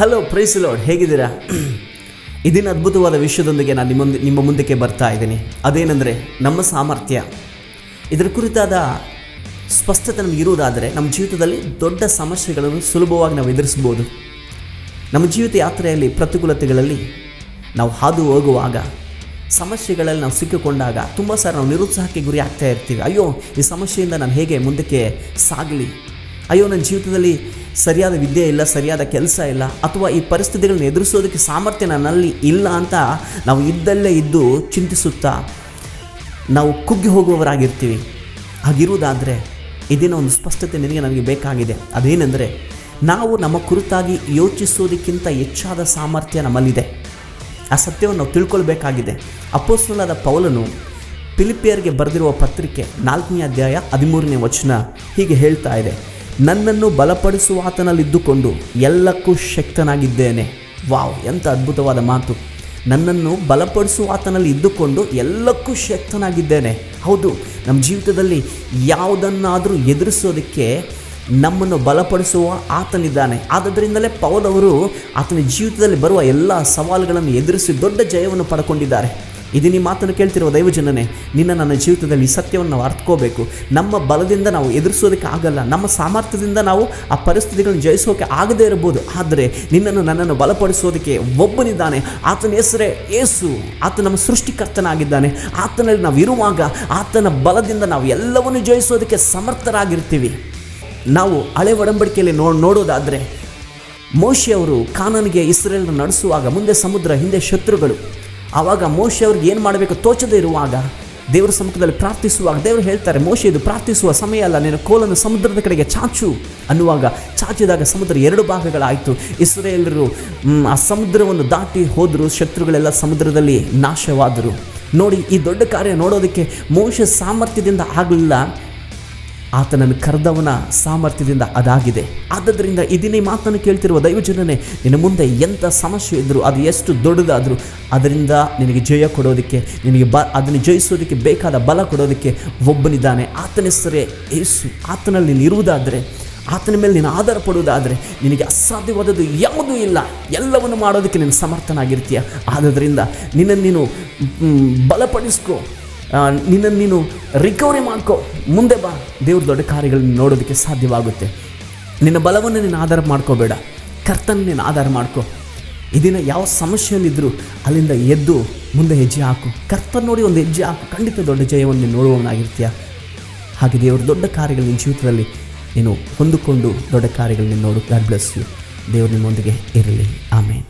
Hello price lord, ಹೇಗಿದ್ದೀರಾ? ಇದನ್ನು ಅದ್ಭುತವಾದ ವಿಷಯದೊಂದಿಗೆ ನಾನು ನಿಮ್ಮ ಮುಂದಕ್ಕೆ ಬರ್ತಾ ಇದ್ದೀನಿ. ಅದೇನೆಂದರೆ ನಮ್ಮ ಸಾಮರ್ಥ್ಯ. ಇದರ ಕುರಿತಾದ ಸ್ಪಷ್ಟತೆ ನಮಗೆ ಇರುವುದಾದರೆ ನಮ್ಮ ಜೀವಿತದಲ್ಲಿ ದೊಡ್ಡ ಸಮಸ್ಯೆಗಳನ್ನು ಸುಲಭವಾಗಿ ನಾವು ಎದುರಿಸ್ಬೋದು. ನಮ್ಮ ಜೀವಿತ ಯಾತ್ರೆಯಲ್ಲಿ ಪ್ರತಿಕೂಲತೆಗಳಲ್ಲಿ ನಾವು ಹಾದು ಹೋಗುವಾಗ, ಸಮಸ್ಯೆಗಳಲ್ಲಿ ನಾವು ಸಿಕ್ಕಿಕೊಂಡಾಗ ತುಂಬ ಸಾರಿ ನಾವು ನಿರುತ್ಸಾಹಕ್ಕೆ ಗುರಿ ಆಗ್ತಾ ಇರ್ತೀವಿ. ಅಯ್ಯೋ, ಈ ಸಮಸ್ಯೆಯಿಂದ ನಾನು ಹೇಗೆ ಮುಂದಕ್ಕೆ ಸಾಗಲಿ? ಅಯ್ಯೋ, ನನ್ನ ಜೀವಿತದಲ್ಲಿ ಸರಿಯಾದ ವಿದ್ಯೆ ಇಲ್ಲ, ಸರಿಯಾದ ಕೆಲಸ ಇಲ್ಲ, ಅಥವಾ ಈ ಪರಿಸ್ಥಿತಿಗಳನ್ನ ಎದುರಿಸೋದಕ್ಕೆ ಸಾಮರ್ಥ್ಯ ನನ್ನಲ್ಲಿ ಇಲ್ಲ ಅಂತ ನಾವು ಇದ್ದಲ್ಲೇ ಇದ್ದು ಚಿಂತಿಸುತ್ತಾ ನಾವು ಕುಗ್ಗಿ ಹೋಗುವವರಾಗಿರ್ತೀವಿ. ಹಾಗಿರುವುದಾದರೆ ಇದೇನೋ ಒಂದು ಸ್ಪಷ್ಟತೆ ನನಗೆ ಬೇಕಾಗಿದೆ. ಅದೇನೆಂದರೆ, ನಾವು ನಮ್ಮ ಕುರಿತಾಗಿ ಯೋಚಿಸೋದಕ್ಕಿಂತ ಹೆಚ್ಚಾದ ಸಾಮರ್ಥ್ಯ ನಮ್ಮಲ್ಲಿದೆ. ಆ ಸತ್ಯವನ್ನು ನಾವು ತಿಳ್ಕೊಳ್ಬೇಕಾಗಿದೆ. ಅಪೊಸ್ತಲನಾದ ಪೌಲನು ಫಿಲಿಪ್ಪಿಯರಿಗೆ ಬರೆದಿರುವ ಪತ್ರಿಕೆ 4ನೇ ಅಧ್ಯಾಯ 13ನೇ ವಚನ ಹೀಗೆ ಹೇಳ್ತಾ ಇದೆ: ನನ್ನನ್ನು ಬಲಪಡಿಸುವ ಆತನಲ್ಲಿದ್ದುಕೊಂಡು ಎಲ್ಲಕ್ಕೂ ಶಕ್ತನಾಗಿದ್ದೇನೆ. ವಾವ್, ಎಂಥ ಅದ್ಭುತವಾದ ಮಾತು! ನನ್ನನ್ನು ಬಲಪಡಿಸುವ ಆತನಲ್ಲಿ ಇದ್ದುಕೊಂಡು ಎಲ್ಲಕ್ಕೂ ಶಕ್ತನಾಗಿದ್ದೇನೆ. ಹೌದು, ನಮ್ಮ ಜೀವಿತದಲ್ಲಿ ಯಾವುದನ್ನಾದರೂ ಎದುರಿಸೋದಕ್ಕೆ ನಮ್ಮನ್ನು ಬಲಪಡಿಸುವ ಆತನಿದ್ದಾನೆ. ಆದ್ದರಿಂದಲೇ ಪೌಲವರು ಆತನ ಜೀವಿತದಲ್ಲಿ ಬರುವ ಎಲ್ಲ ಸವಾಲುಗಳನ್ನು ಎದುರಿಸಿ ದೊಡ್ಡ ಜಯವನ್ನು ಪಡ್ಕೊಂಡಿದ್ದಾರೆ. ಇದು ನಿಮ್ಮ ಮಾತನ್ನು ಕೇಳ್ತಿರುವ ದೈವಜನನೇ, ನನ್ನ ಜೀವಿತದಲ್ಲಿ ಈ ಸತ್ಯವನ್ನು ನಾವು ಅರ್ಥಕೋಬೇಕು. ನಮ್ಮ ಬಲದಿಂದ ನಾವು ಎದುರಿಸೋದಕ್ಕೆ ಆಗಲ್ಲ, ನಮ್ಮ ಸಾಮರ್ಥ್ಯದಿಂದ ನಾವು ಆ ಪರಿಸ್ಥಿತಿಗಳನ್ನು ಜಯಿಸೋಕೆ ಆಗದೇ ಇರಬಹುದು. ಆದರೆ ನನ್ನನ್ನು ಬಲಪಡಿಸೋದಕ್ಕೆ ಒಬ್ಬನಿದ್ದಾನೆ. ಆತನ ಹೆಸರೇ ಯೇಸು. ಆತ ನಮ್ಮ ಸೃಷ್ಟಿಕರ್ತನಾಗಿದ್ದಾನೆ. ಆತನಲ್ಲಿ ನಾವು ಇರುವಾಗ ಆತನ ಬಲದಿಂದ ನಾವು ಎಲ್ಲವನ್ನು ಜಯಿಸೋದಕ್ಕೆ ಸಮರ್ಥರಾಗಿರ್ತೀವಿ. ನಾವು ಹಳೆ ಒಡಂಬಡಿಕೆಯಲ್ಲಿ ನೋಡೋದಾದರೆ, ಮೋಶೆ ಅವರು ಕಾನಾನಿಗೆ ಇಸ್ರೇಲನ್ನು ನಡೆಸುವಾಗ ಮುಂದೆ ಸಮುದ್ರ, ಹಿಂದೆ ಶತ್ರುಗಳು. ಆವಾಗ ಮೋಶೆ ಅವ್ರಿಗೆ ಏನು ಮಾಡಬೇಕು ತೋಚದೇ ಇರುವಾಗ ದೇವರ ಸಮ್ಮುಖದಲ್ಲಿ ಪ್ರಾರ್ಥಿಸುವಾಗ ದೇವರು ಹೇಳ್ತಾರೆ, ಮೋಶೆ, ಇದು ಪ್ರಾರ್ಥಿಸುವ ಸಮಯ ಅಲ್ಲ, ನೀನು ಕೋಲನ್ನು ಸಮುದ್ರದ ಕಡೆಗೆ ಚಾಚು ಅನ್ನುವಾಗ ಚಾಚಿದಾಗ ಸಮುದ್ರ 2 ಭಾಗಗಳಾಯಿತು. ಇಸ್ರೇಲರು ಆ ಸಮುದ್ರವನ್ನು ದಾಟಿ ಹೋದರು. ಶತ್ರುಗಳೆಲ್ಲ ಸಮುದ್ರದಲ್ಲಿ ನಾಶವಾದರು. ನೋಡಿ, ಈ ದೊಡ್ಡ ಕಾರ್ಯ ನೋಡೋದಕ್ಕೆ ಮೋಶೆ ಸಾಮರ್ಥ್ಯದಿಂದ ಆಗಲಿಲ್ಲ, ಆತನನ್ನು ಕರೆದವನ ಸಾಮರ್ಥ್ಯದಿಂದ ಅದಾಗಿದೆ. ಆದ್ದರಿಂದ ಇದನ್ನೇ ಮಾತನ್ನು ಕೇಳ್ತಿರುವ ದೈವಜನನೇ, ನಿನ್ನ ಮುಂದೆ ಎಂಥ ಸಮಸ್ಯೆ ಇದ್ದರೂ, ಅದು ಎಷ್ಟು ದೊಡ್ಡದಾದರೂ, ಅದರಿಂದ ನಿನಗೆ ಜಯ ಕೊಡೋದಕ್ಕೆ, ನಿನಗೆ ಅದನ್ನು ಜಯಿಸೋದಕ್ಕೆ ಬೇಕಾದ ಬಲ ಕೊಡೋದಕ್ಕೆ ಒಬ್ಬನಿದ್ದಾನೆ. ಆತನ ಹೆಸರೇ ಯೇಸು. ಆತನಲ್ಲಿ ನೀನು ಇರುವುದಾದರೆ, ಆತನ ಮೇಲೆ ನೀನು ಆಧಾರ ಪಡುವುದಾದರೆ, ನಿನಗೆ ಅಸಾಧ್ಯವಾದದ್ದು ಯಾವುದೂ ಇಲ್ಲ. ಎಲ್ಲವನ್ನು ಮಾಡೋದಕ್ಕೆ ನೀನು ಸಮರ್ಥನಾಗಿರ್ತೀಯ. ಆದ್ದರಿಂದ ನಿನ್ನನ್ನು ನೀನು ಬಲಪಡಿಸ್ಕೊ, ನಿನ್ನನ್ನು ನೀನು ರಿಕವರಿ ಮಾಡ್ಕೊ, ಮುಂದೆ ಬಾ. ದೇವ್ರ ದೊಡ್ಡ ಕಾರ್ಯಗಳನ್ನು ನೋಡೋದಕ್ಕೆ ಸಾಧ್ಯವಾಗುತ್ತೆ. ನಿನ್ನ ಬಲವನ್ನು ನೀನು ಆಧಾರ ಮಾಡ್ಕೋಬೇಡ, ಕರ್ತನ ನೀನು ಆಧಾರ ಮಾಡ್ಕೊ. ಇದನ್ನು ಯಾವ ಸಮಸ್ಯೆಯಲ್ಲಿದ್ದರೂ ಅಲ್ಲಿಂದ ಎದ್ದು ಮುಂದೆ ಹೆಜ್ಜೆ ಹಾಕು. ಕರ್ತನ ನೋಡಿ ಒಂದು ಹೆಜ್ಜೆ ಹಾಕು, ಖಂಡಿತ ದೊಡ್ಡ ಜಯವನ್ನು ನೀನು ನೋಡುವವನಾಗಿರ್ತೀಯ. ಹಾಗೆ ದೇವ್ರ ದೊಡ್ಡ ಕಾರ್ಯಗಳು ನಿನ್ನ ಜೀವಿತದಲ್ಲಿ ನೀನು ಹೊಂದಿಕೊಂಡು ದೊಡ್ಡ ಕಾರ್ಯಗಳನ್ನು ನೋಡು. God bless you. ದೇವರು ನಿಮ್ಮೊಂದಿಗೆ ಇರಲಿ. ಆಮೇನ್.